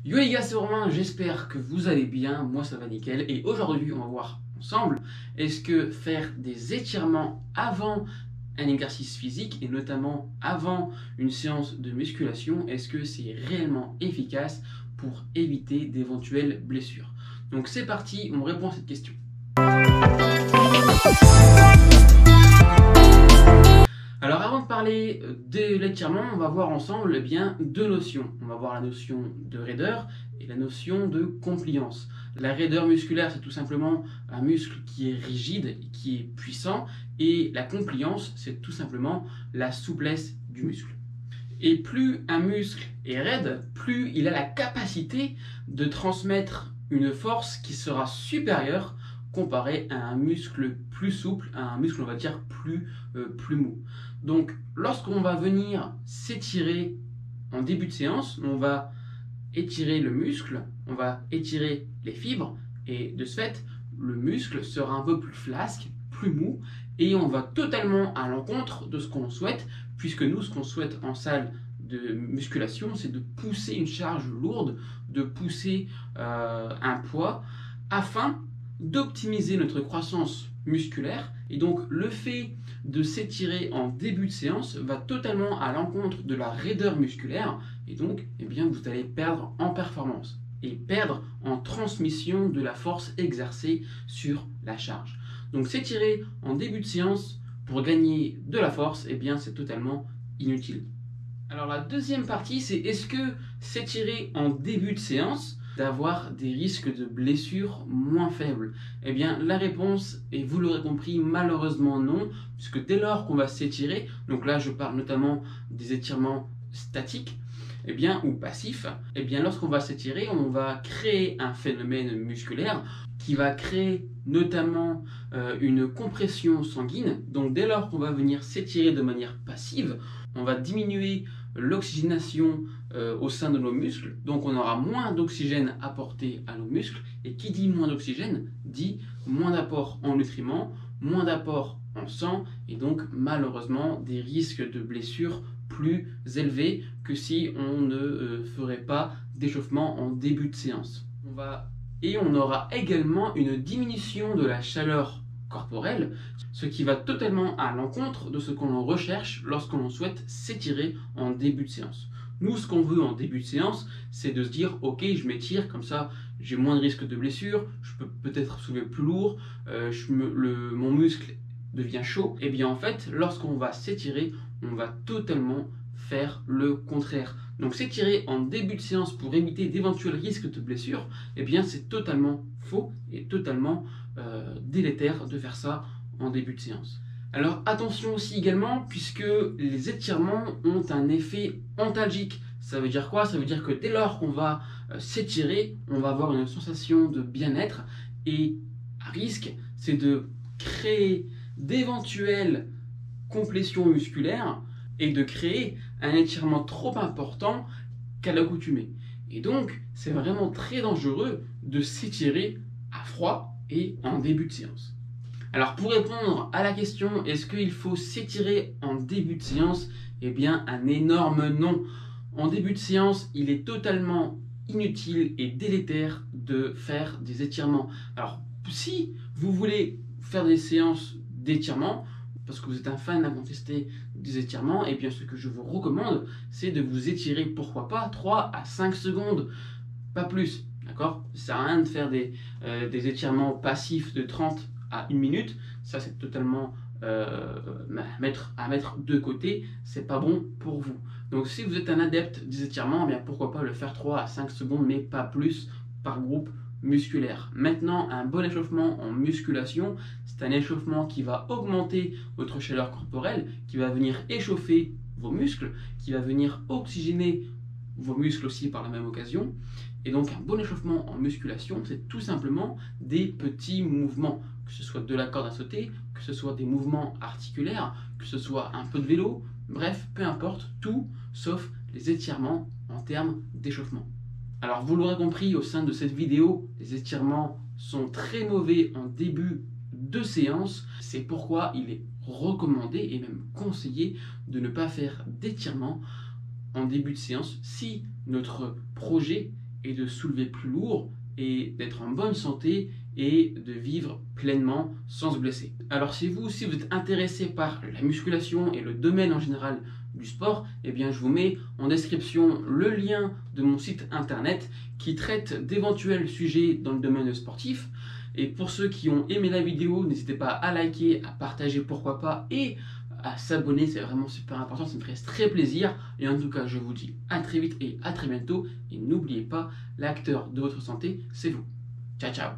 Yo les gars, c'est Romain, j'espère que vous allez bien, moi ça va nickel et aujourd'hui on va voir ensemble est-ce que faire des étirements avant un exercice physique et notamment avant une séance de musculation, est-ce que c'est réellement efficace pour éviter d'éventuelles blessures? Donc c'est parti, on répond à cette question. Alors avant de parler de l'étirement, on va voir ensemble deux notions. On va voir la notion de raideur et la notion de compliance. La raideur musculaire, c'est tout simplement un muscle qui est rigide, qui est puissant, et la compliance, c'est tout simplement la souplesse du muscle. Et plus un muscle est raide, plus il a la capacité de transmettre une force qui sera supérieure comparé à un muscle plus souple, à un muscle on va dire plus mou. Donc lorsqu'on va venir s'étirer en début de séance, on va étirer le muscle, on va étirer les fibres et de ce fait le muscle sera un peu plus flasque, plus mou et on va totalement à l'encontre de ce qu'on souhaite, puisque nous ce qu'on souhaite en salle de musculation c'est de pousser une charge lourde, de pousser un poids afin d'optimiser notre croissance musculaire. Et donc le fait de s'étirer en début de séance va totalement à l'encontre de la raideur musculaire et donc vous allez perdre en performance et perdre en transmission de la force exercée sur la charge. Donc s'étirer en début de séance pour gagner de la force, c'est totalement inutile. Alors la deuxième partie, c'est est-ce que s'étirer en début de séance d'avoir des risques de blessures moins faibles? La réponse, et vous l'aurez compris, malheureusement non, puisque dès lors qu'on va s'étirer, donc là je parle notamment des étirements statiques, ou passifs, lorsqu'on va s'étirer, on va créer un phénomène musculaire qui va créer notamment une compression sanguine. Donc dès lors qu'on va venir s'étirer de manière passive, on va diminuer l'oxygénation au sein de nos muscles, donc on aura moins d'oxygène apporté à nos muscles, et qui dit moins d'oxygène dit moins d'apport en nutriments, moins d'apport en sang, et donc malheureusement des risques de blessures plus élevés que si on ne ferait pas d'échauffement en début de séance. On aura également une diminution de la chaleur corporelle, ce qui va totalement à l'encontre de ce qu'on recherche lorsqu'on souhaite s'étirer en début de séance. Nous, ce qu'on veut en début de séance, c'est de se dire ok, je m'étire, comme ça j'ai moins de risques de blessure, je peux peut-être soulever plus lourd, mon muscle devient chaud. En fait, lorsqu'on va s'étirer, on va totalement faire le contraire. Donc s'étirer en début de séance pour éviter d'éventuels risques de blessure, c'est totalement faux et totalement délétère de faire ça en début de séance. Alors attention aussi également, puisque les étirements ont un effet antalgique. Ça veut dire quoi? Ça veut dire que dès lors qu'on va s'étirer, on va avoir une sensation de bien-être, et à risque, c'est de créer d'éventuelles complétions musculaires et de créer un étirement trop important qu'à l'accoutumée. Et donc, c'est vraiment très dangereux de s'étirer à froid et en début de séance. Alors pour répondre à la question, est-ce qu'il faut s'étirer en début de séance? Un énorme non. En début de séance, il est totalement inutile et délétère de faire des étirements. Alors si vous voulez faire des séances d'étirement, parce que vous êtes un fan incontesté des étirements, ce que je vous recommande, c'est de vous étirer, pourquoi pas, 3 à 5 secondes, pas plus, d'accord? Ça sert à rien de faire des étirements passifs de 30 à 1 minute, ça c'est totalement à mettre de côté, c'est pas bon pour vous. Donc si vous êtes un adepte des étirements, pourquoi pas le faire 3 à 5 secondes, mais pas plus par groupe musculaire. Maintenant, un bon échauffement en musculation, c'est un échauffement qui va augmenter votre chaleur corporelle, qui va venir échauffer vos muscles, qui va venir oxygéner vos muscles aussi par la même occasion. Et donc un bon échauffement en musculation, c'est tout simplement des petits mouvements, que ce soit de la corde à sauter, que ce soit des mouvements articulaires, que ce soit un peu de vélo, bref, peu importe, tout sauf les étirements en termes d'échauffement. Alors vous l'aurez compris, au sein de cette vidéo, les étirements sont très mauvais en début de séance. C'est pourquoi il est recommandé et même conseillé de ne pas faire d'étirements en début de séance si notre projet et de soulever plus lourd et d'être en bonne santé et de vivre pleinement sans se blesser. Alors si vous aussi vous êtes intéressé par la musculation et le domaine en général du sport, eh bien je vous mets en description le lien de mon site internet qui traite d'éventuels sujets dans le domaine sportif. Et pour ceux qui ont aimé la vidéo, n'hésitez pas à liker, à partager pourquoi pas et à s'abonner, c'est vraiment super important, ça me ferait très plaisir. Et en tout cas, je vous dis à très vite et à très bientôt. Et n'oubliez pas, l'acteur de votre santé, c'est vous. Ciao, ciao.